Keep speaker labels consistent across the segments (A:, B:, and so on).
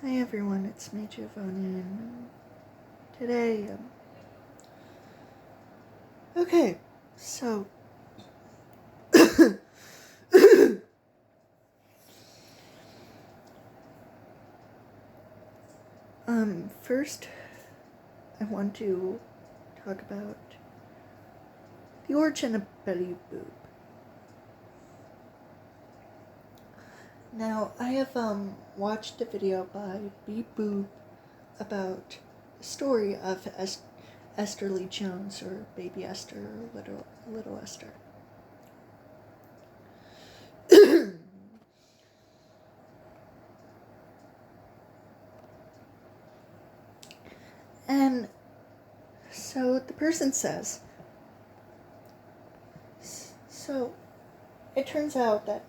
A: Hi everyone, it's me, Giovanni, and today, okay, so, first, I want to talk about the origin of Betty Boop. Now, I have, watched a video by B. Boop about the story of Esther Lee Jones, or Baby Esther, or Little Esther. And so the person says, so it turns out that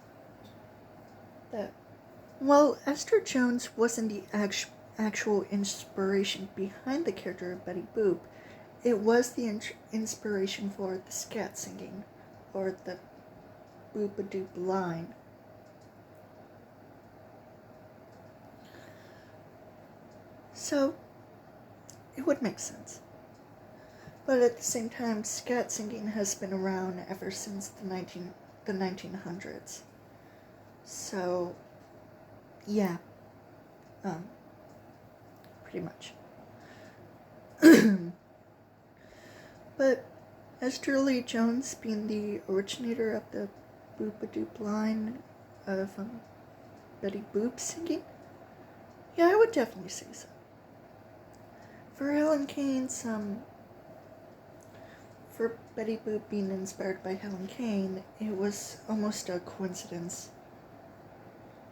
A: Esther Jones wasn't the actual inspiration behind the character of Betty Boop. It was the inspiration for the Scat singing, or the Boop-a-Doop line. So, it would make sense. But at the same time, Scat singing has been around ever since the 1900s. So, yeah, pretty much. But Esther Lee Jones being the originator of the Boop-a-Doop line of Betty Boop singing, yeah, I would definitely say so. For Helen Kane's, for Betty Boop being inspired by Helen Kane, it was almost a coincidence,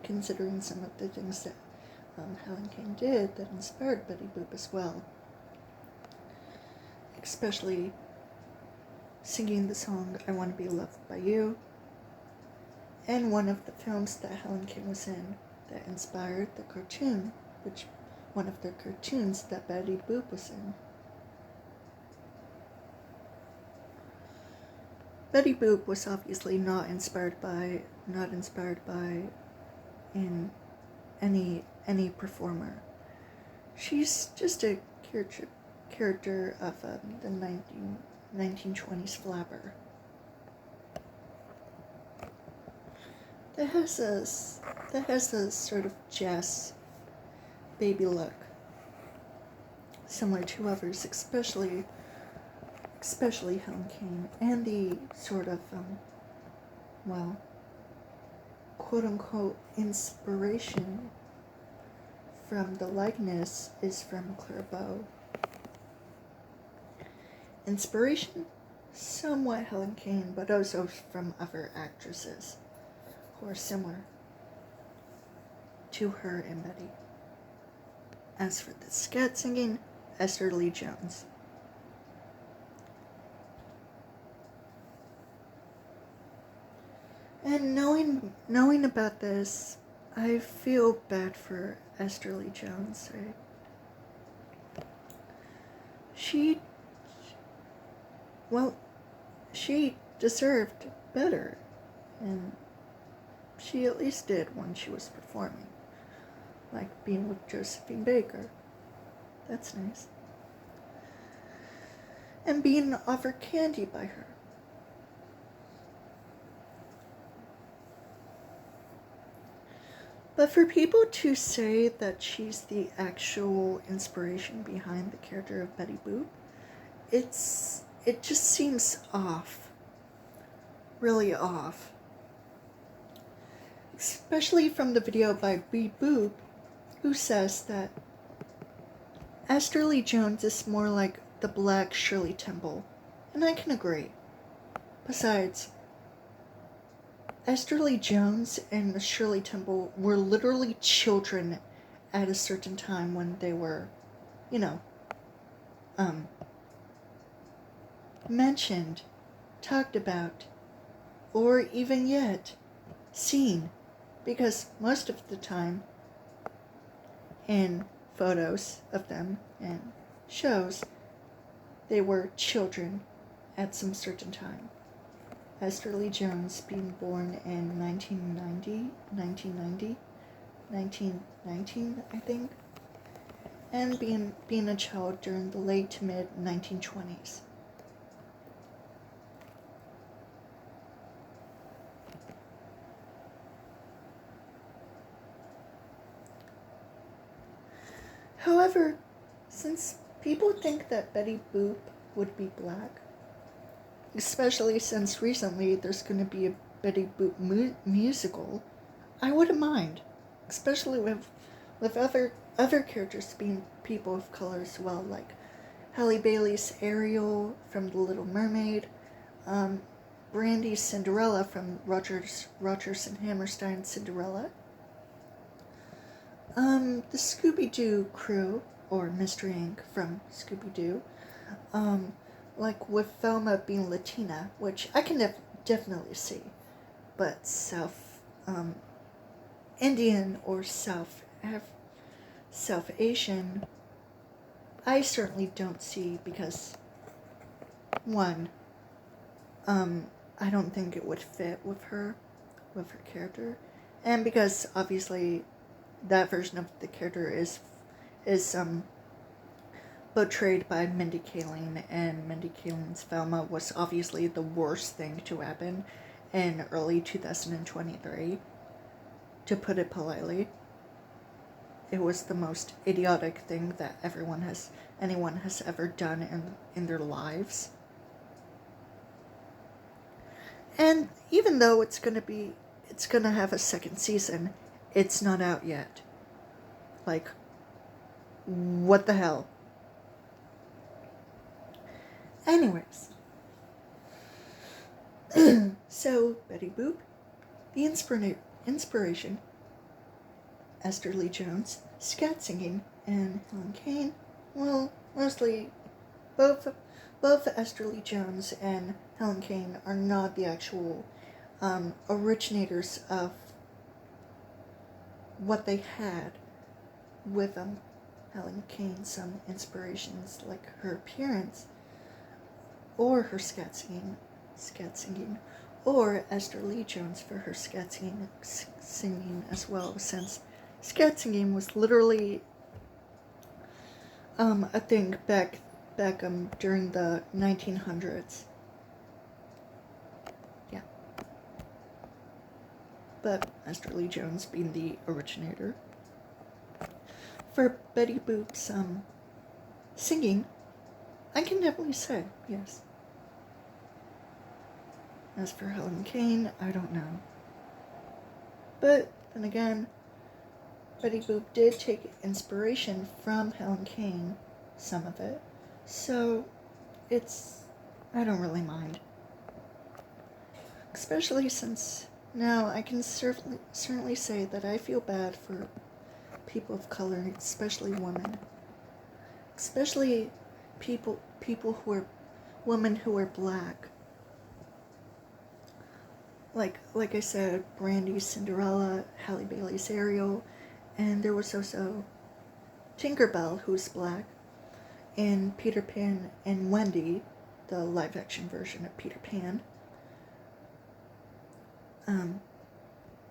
A: considering some of the things that Helen Kane did that inspired Betty Boop as well. Especially singing the song I Want to Be Loved by You, and one of the films that Helen Kane was in that inspired the cartoon, one of the cartoons that Betty Boop was in. Betty Boop was obviously not inspired by in any performer. She's just a character of the 1920s flapper that has a sort of jazz baby look, similar to others, especially Helen Kane, and the sort of quote-unquote inspiration from the likeness is from Clara Bow. Inspiration, somewhat Helen Kane, but also from other actresses who are similar to her and Betty. As for the Scat singing, Esther Lee Jones. And knowing about this, I feel bad for Esther Lee Jones. She deserved better, and she at least did when she was performing, like being with Josephine Baker. That's nice. And being offered candy by her. But for people to say that she's the actual inspiration behind the character of Betty Boop, it just seems off. Really off. Especially from the video by B. Boop, who says that Esther Lee Jones is more like the Black Shirley Temple, and I can agree. Besides, Esther Lee Jones and the Shirley Temple were literally children at a certain time when they were, mentioned, talked about, or even yet seen, because most of the time in photos of them and shows, they were children at some certain time. Esther Lee Jones being born in 1990, 1919, I think, and being a child during the late to mid 1920s. However, since people think that Betty Boop would be black, especially since recently there's going to be a Betty Boop musical, I wouldn't mind, especially with other characters being people of color as well, like Halle Bailey's Ariel from The Little Mermaid, Brandy's Cinderella from Rodgers and Hammerstein's Cinderella, the Scooby-Doo crew, or Mystery Inc. from Scooby-Doo, like with Velma being Latina, which I can definitely see, but South Indian or South Asian, I certainly don't see, because one, I don't think it would fit with her character, and because obviously that version of the character is portrayed by Mindy Kaling, and Mindy Kaling's Velma was obviously the worst thing to happen in early 2023, to put it politely. It was the most idiotic thing that anyone has ever done in their lives. And even though it's gonna have a second season, it's not out yet. Like, what the hell? Anyways. So, Betty Boop, the inspiration, Esther Lee Jones, Scat singing, and Helen Kane. Well, mostly both Esther Lee Jones and Helen Kane are not the actual originators of what they had with Helen Kane. Some inspirations, like her appearance, or her scat singing, or Esther Lee Jones for her scat singing as well, since scat singing was literally a thing back during the 1900s. Yeah. But Esther Lee Jones being the originator. For Betty Boop's singing, I can definitely say yes. As for Helen Kane, I don't know. But then again, Betty Boop did take inspiration from Helen Kane, some of it, so I don't really mind. Especially since now I can certainly say that I feel bad for people of color, especially women. Especially people who are women who are black. Like I said, Brandy's Cinderella, Halle Bailey's Ariel, and there was also Tinkerbell, who's black, and Peter Pan and Wendy, the live-action version of Peter Pan.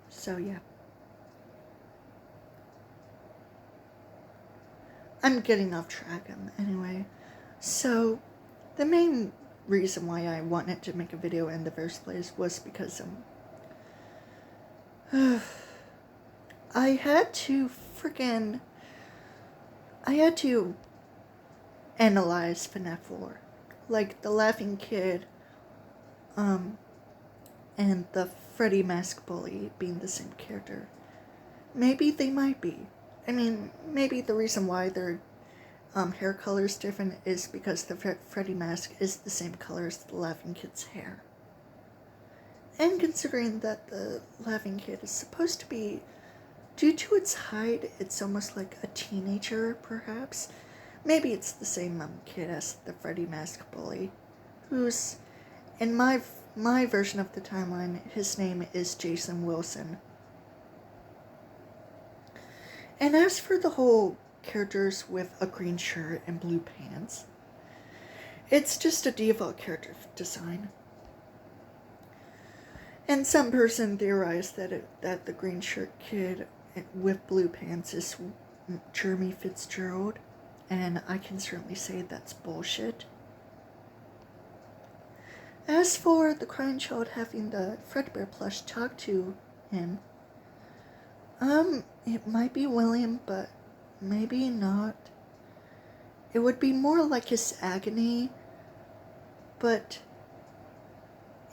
A: So yeah. I'm getting off track anyway. So, the main reason why I wanted to make a video in the first place was because I had to analyze Fnaf 4. Like the Laughing Kid and the Freddy Mask Bully being the same character. Maybe they might be. I mean, maybe the reason why their hair color is different is because the Freddy mask is the same color as the Laughing Kid's hair. And considering that the Laughing Kid is supposed to be, due to its height, it's almost like a teenager, perhaps. Maybe it's the same kid as the Freddy Mask Bully, who's, in my version of the timeline, his name is Jason Wilson. And as for the whole characters with a green shirt and blue pants, it's just a default character design. And some person theorized that the green shirt kid with blue pants is Jeremy Fitzgerald, and I can certainly say that's bullshit. As for the crying child having the Fredbear plush talk to him, it might be William, but maybe not. It would be more like his agony, but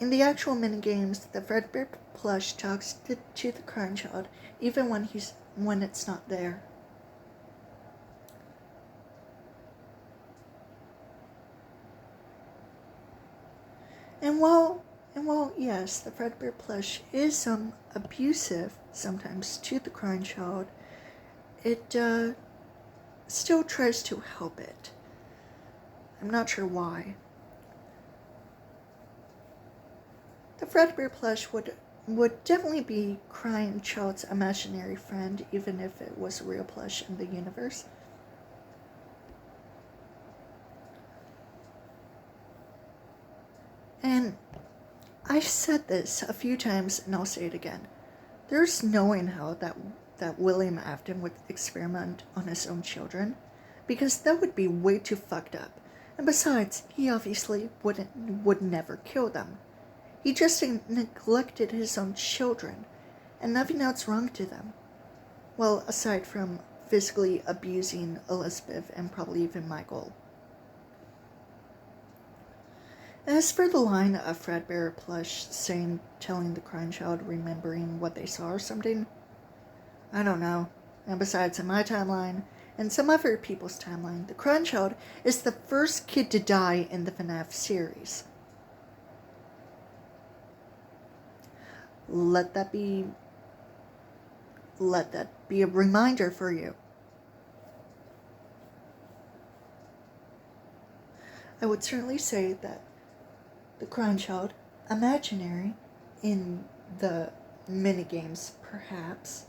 A: in the actual minigames, the Fredbear plush talks to the crying child, even when it's not there. And while yes, the Fredbear plush is abusive sometimes to the crying child, it still tries to help it. I'm not sure why. The Fredbear plush would definitely be crying child's imaginary friend, even if it was a real plush in the universe. And I've said this a few times, and I'll say it again. There's no in hell that William Afton would experiment on his own children, because that would be way too fucked up. And besides, he obviously would never kill them. He just neglected his own children, and nothing else wrong to them. Well, aside from physically abusing Elizabeth and probably even Michael. As for the line of Fredbear plush telling the crying child remembering what they saw or something, I don't know. And besides, in my timeline, and some other people's timeline, the crying child is the first kid to die in the Fnaf series. Let that be a reminder for you. I would certainly say that the crying child, imaginary in the minigames, perhaps,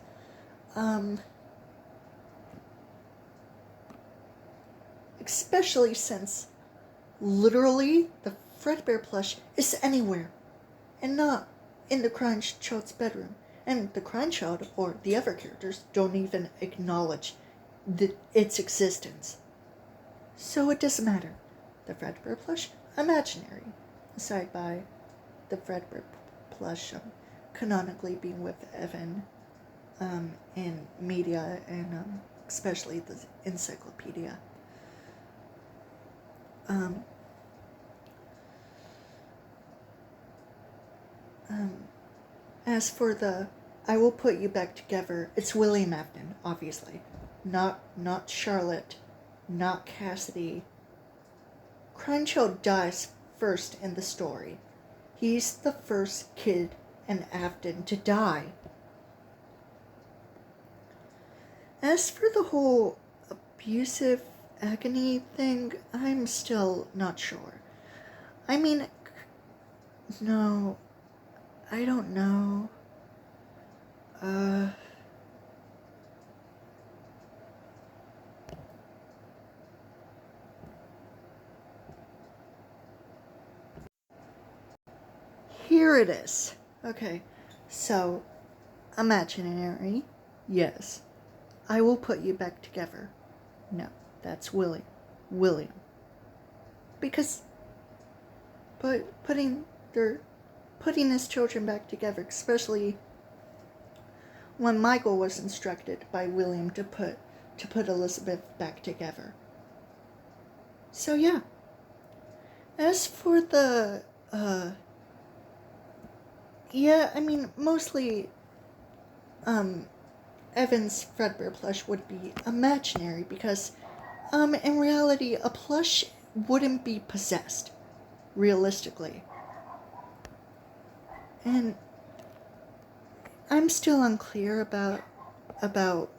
A: especially since literally the Fredbear plush is anywhere and not in the crying child's bedroom, and the crying child or the other characters don't even acknowledge its existence. So it doesn't matter. The Fredbear plush, imaginary, aside by the Fredbear plush canonically being with Evan in media and especially the encyclopedia. As for the I will put you back together, it's William Afton, obviously. Not Charlotte, not Cassidy. Crying Child dies first in the story. He's the first kid in Afton to die. As for the whole abusive agony thing, I'm still not sure. I mean, no, I don't know. Here it is. Okay, so, imaginary, yes. I will put you back together. No, that's William. Because, but putting his children back together, especially when Michael was instructed by William to put Elizabeth back together. So yeah. As for the mostly Evan's Fredbear plush would be imaginary because in reality a plush wouldn't be possessed realistically. And I'm still unclear about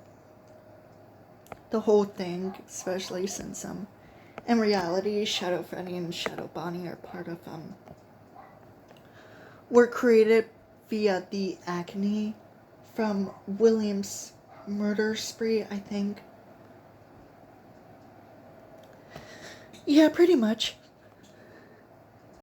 A: the whole thing, especially since in reality Shadow Freddy and Shadow Bonnie are part of were created via the agony from William's murder spree, I think. Yeah, pretty much.